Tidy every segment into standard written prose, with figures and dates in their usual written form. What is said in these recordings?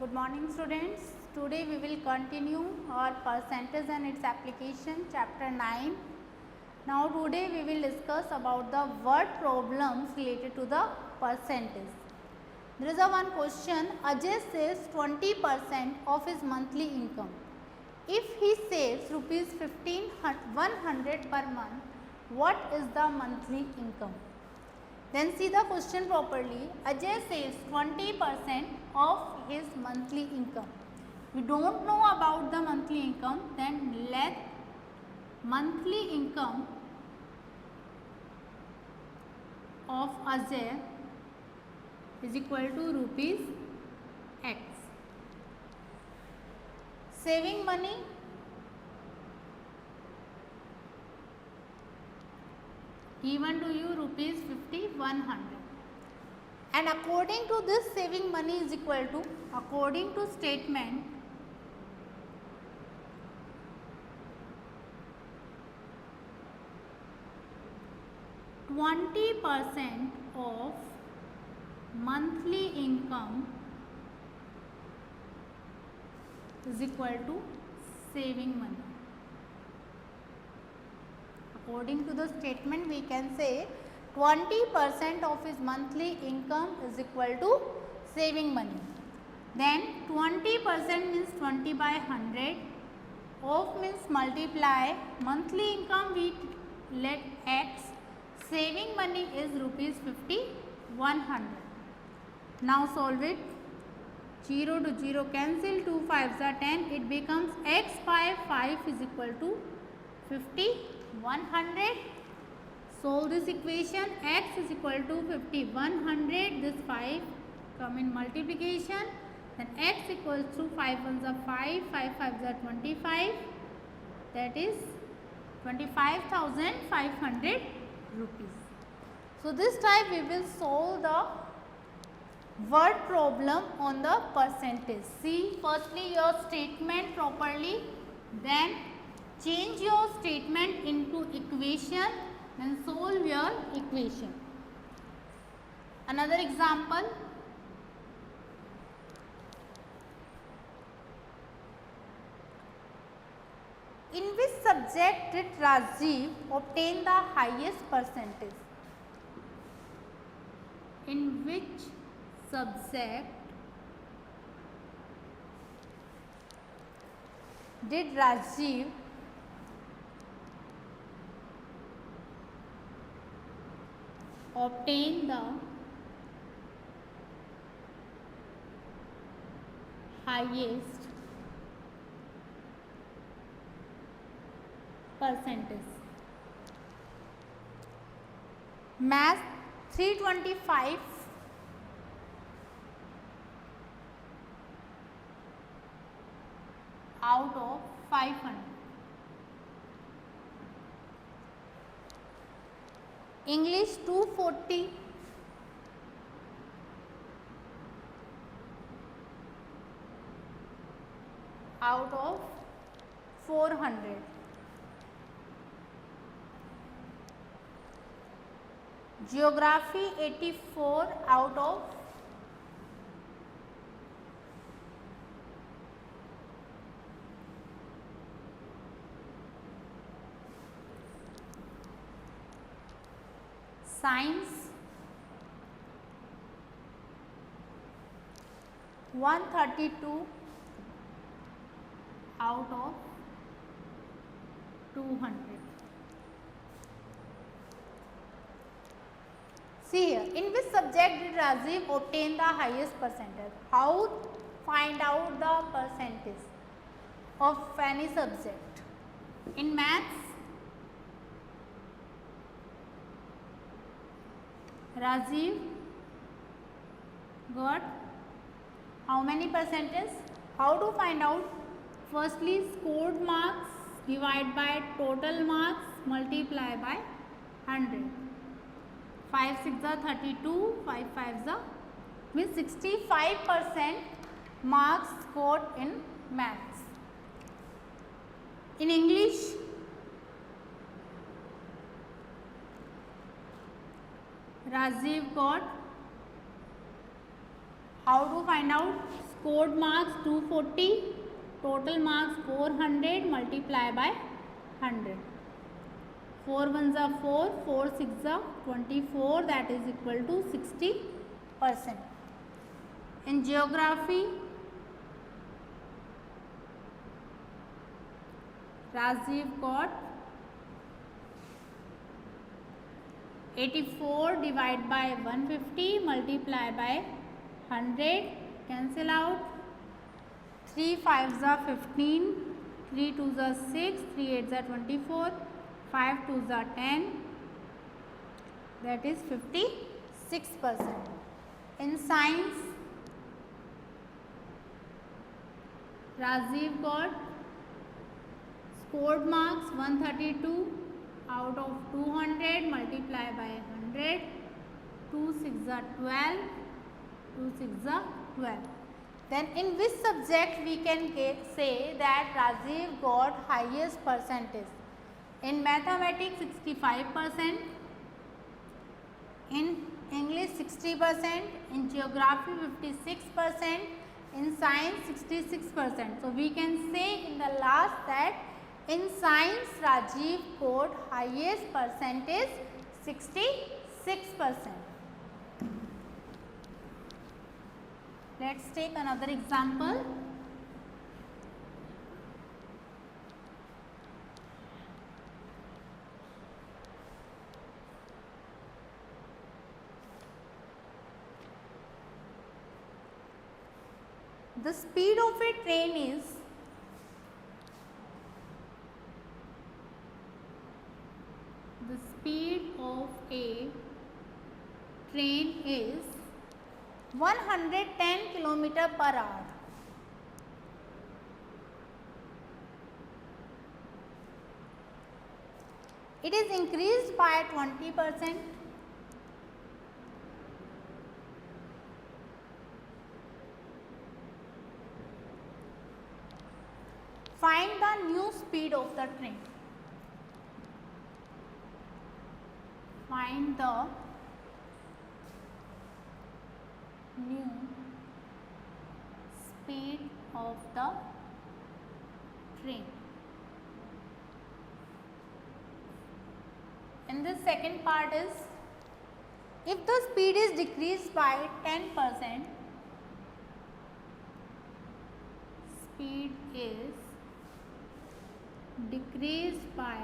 Good morning students. Today we will continue our percentage and its application chapter 9. Now today we will discuss about the word problems related to the percentage. There is a one question. Ajay saves 20% of his monthly income. If he saves rupees 1,500 per month, what is the monthly income? Then see the question properly. Ajay saves 20% of his monthly income. We don't know about the monthly income, then let monthly income of Ajay is equal to rupees X. Saving money, given to you rupees 5,100, and according to this saving money is equal to, according to statement, %20 of monthly income is equal to saving money. According to the statement, we can say 20% of his monthly income is equal to saving money. Then 20% means 20 by 100. Of means multiply. Monthly income we let X. Saving money is rupees 5,100. Now solve it. 0 to 0 cancel. 2 5s are 10. It becomes X by 5 is equal to 5,100. Solve this equation. X is equal to 5,100. This 5 come in multiplication. Then X equals to 5 1s are 5. 5 5s are 25. That is 25,500 rupees. So this time we will solve the word problem on the percentage. See firstly your statement properly, then change your statement into equation, then solve your equation. Another example. In which subject did Rajiv obtain the highest percentage? In which subject did Rajiv obtain the highest percentage? Math 325 out of 500. English 240 out of 400. Geography 84 out of 132 out of 200. See here, in which subject did Rajiv obtain the highest percentage? How find out the percentage of any subject? In maths, Rajiv got how many percentage? How to find out? Firstly, scored marks divide by total marks multiply by 100. 5 6 are 32, 5 5s are means 65% marks scored in maths. In English, Rajiv got, how to find out? scored marks 240, total marks 400 multiply by 100. 4 ones are 4, 4 6 are 24, that is equal to 60%. In geography, Rajiv got 84 divided by 150 multiply by 100, cancel out. 3 5s are 15, 3 2s are 6, 3 8s are 24, 5 2s are 10, that is 56%. In science, Rajiv got scored marks 132 out of 200 multiply by 100, 2 6 are 12, 2 6 are 12. Then in which subject we can say that Rajiv got highest percentage? In mathematics 65%, in English 60%, in geography 56%, in science 66%. So we can say in the last that in science Rajiv got highest percentage 66%. Let's take another example. The speed of a train is the speed of a train is 110 km per hour. It is increased by 20%. Find the new speed of the train. Find the new speed of the train. And the second part is, if the speed is decreased by 10%, speed is decreased by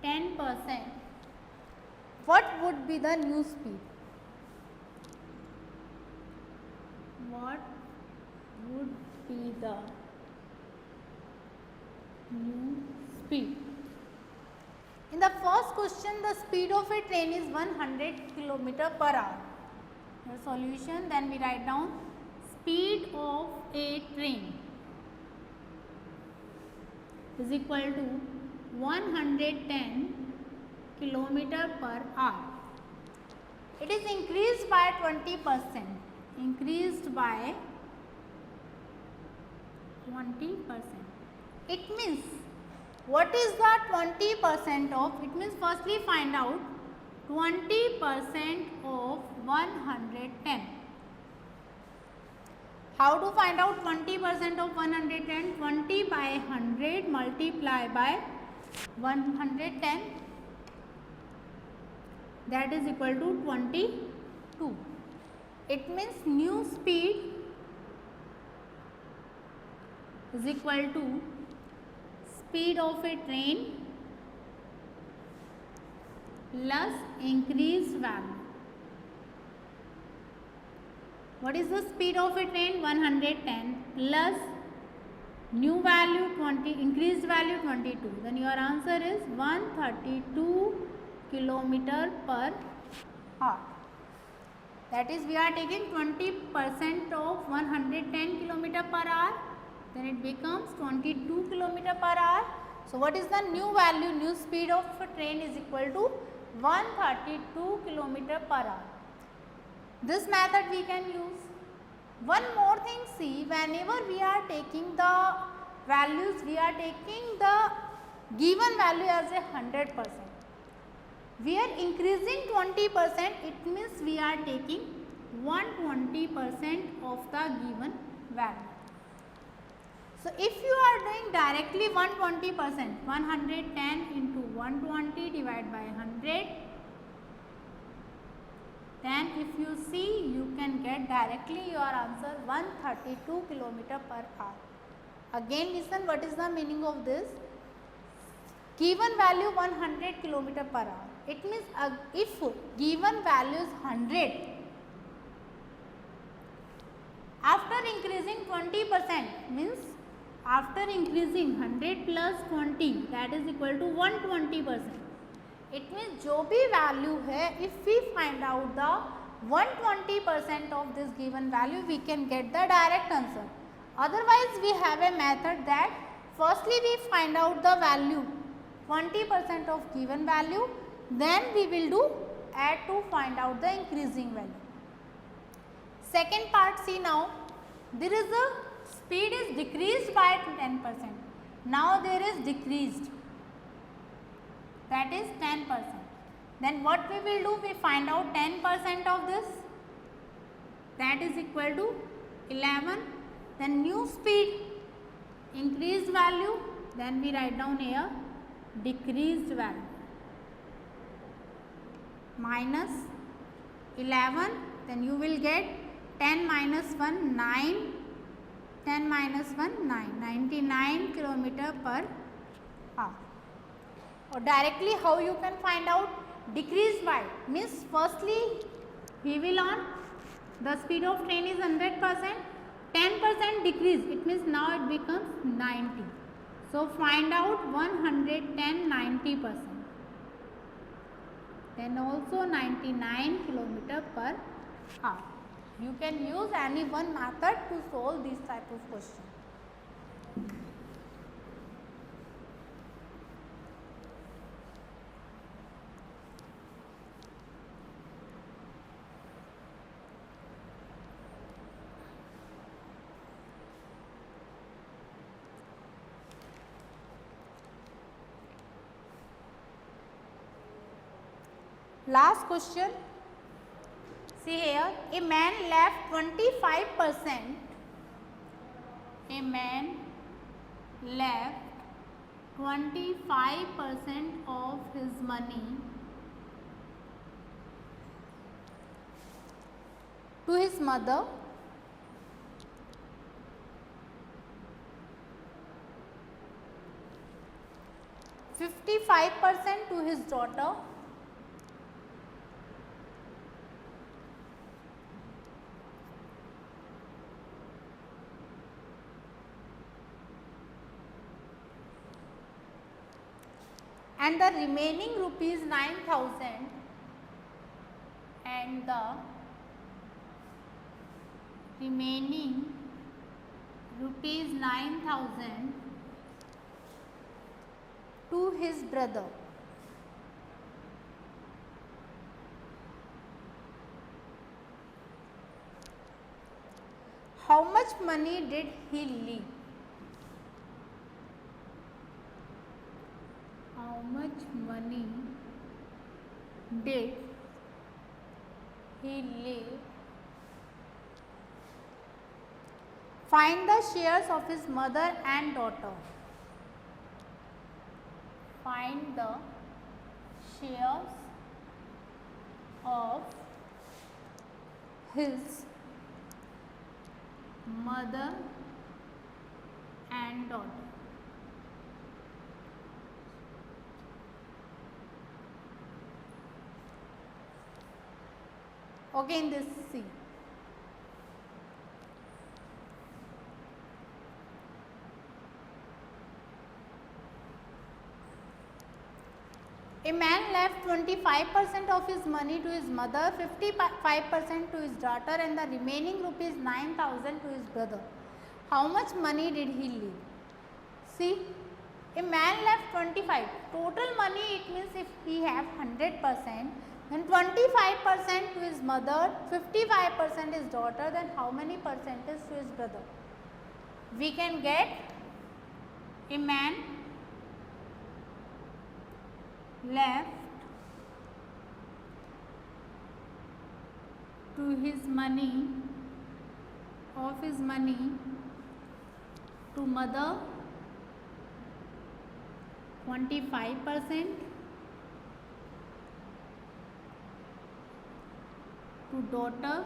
10%, what would be the new speed? What would be the new speed? In the first question, the speed of a train is 100 km per hour. The solution, then we write down speed of a train is equal to 110 km per hour. It is increased by 20%. Increased by 20%. It means, what is the 20% of? It means firstly find out 20% of 110. How to find out 20% of 110? 20 by 100 multiply by 110, that is equal to 22. It means new speed is equal to speed of a train plus increased value. What is the speed of a train? 110 plus new value 20, increased value 22. Then your answer is 132 km per hour. That is, we are taking 20% of 110 km per hour. Then it becomes 22 km per hour. So what is the new value? New speed of a train is equal to 132 km per hour. This method we can use. One more thing, see, whenever we are taking the values, we are taking the given value as a 100%. We are increasing 20%, it means we are taking 120% of the given value. So if you are doing directly 120%, 110 into 120 divided by 100, then if you see, you can get directly your answer 132 km per hour. Again listen, what is the meaning of this? Given value 100 km per hour. It means if given value is 100, after increasing 20% means after increasing 100 plus 20, that is equal to 120%. It means जो भी value है, if we find out the 120% of this given value, we can get the direct answer. Otherwise, we have a method that firstly we find out the value 20% of given value, then we will do add to find out the increasing value. Second part, see now, there is a speed is decreased by 10%. Now there is decreased, that is 10%. Then what we will do, we find out 10% of this, that is equal to 11. Then new speed, increased value, then we write down here decreased value, minus 11, then you will get 10 minus 1, 9, 10 minus 1, 9, 99 km per hour. Or directly how you can find out decreased by, means firstly we will on the speed of train is 100%, 10% decrease, it means now it becomes 90. So find out 110 90%, then also 99 km per hour. You can use any one method to solve this type of question. Last question, see here, a man left 25%, a man left 25% of his money to his mother, 55% to his daughter, and the remaining rupees 9,000 and the remaining rupees 9,000 to his brother. How much money did he leave? How much money did he leave? Find the shares of his mother and daughter. Find the shares of his mother and daughter. Okay, in this C. A man left 25% of his money to his mother, 55% to his daughter and the remaining rupees 9,000 to his brother. How much money did he leave? See, a man left 25. Total money, it means if he have 100%, then 25% to his mother, 55% his daughter, then how many percentage to his brother? We can get a man left to his money, of his money to mother 25%, to daughter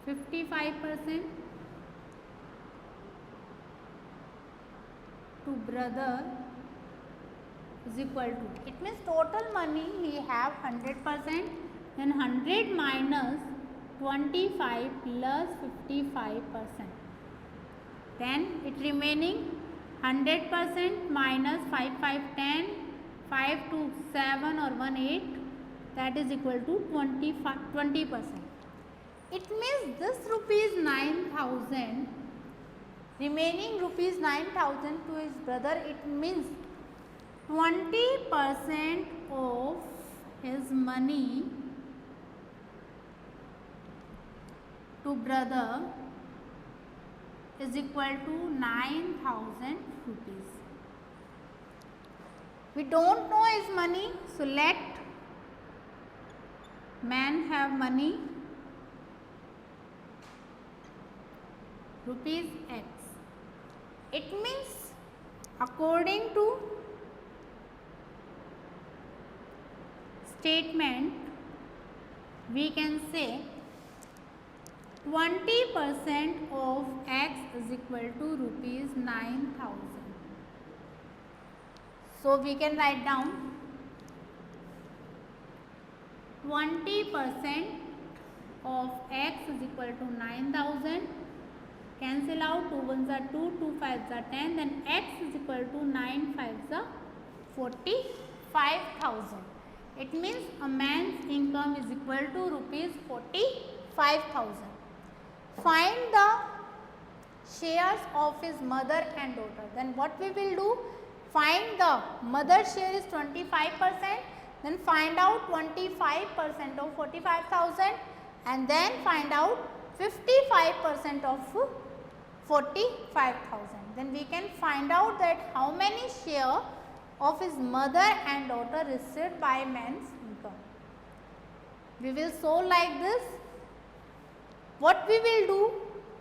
55%, to brother is equal to, it means total money he have 100%, then 100 minus 25 plus 55%, then it remaining 100% minus 5 5 10, 5 to 7 or 1 8, that is equal to 20%. It means this rupees 9,000, remaining rupees 9,000 to his brother, it means 20% of his money to brother is equal to 9,000 rupees. We don't know his money, so let man have money rupees X. It means according to statement we can say 20% of X is equal to rupees 9,000. So we can write down 20% of X is equal to 9,000. Cancel out, 2 ones are 2, 2 5s are 10, then X is equal to 9 5s are 45,000. It means a man's income is equal to rupees 45,000. Find the shares of his mother and daughter. Then what we will do? Find the mother's share is 25%. Then find out 25% of 45,000 and then find out 55% of 45,000. Then we can find out that how many share of his mother and daughter received by man's income. We will solve like this. What we will do?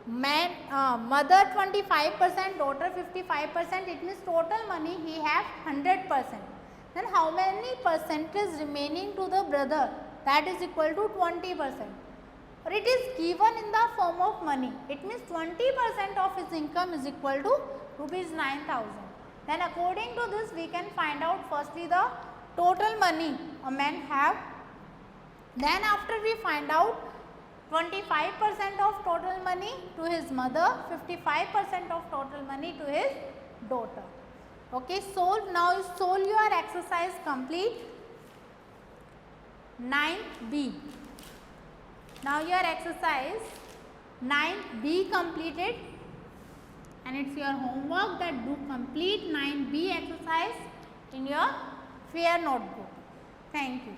Mother 25%, daughter 55%, it means total money he have 100%. Then how many percent is remaining to the brother? That is equal to 20%. Or it is given in the form of money. It means 20% of his income is equal to rupees 9,000. Then according to this we can find out firstly the total money a man have. Then after we find out 25% of total money to his mother, 55% of total money to his daughter. Okay, solve. Now solve your exercise complete. 9B. Now your exercise 9B completed, and it's your homework that do complete 9B exercise in your fair notebook. Thank you.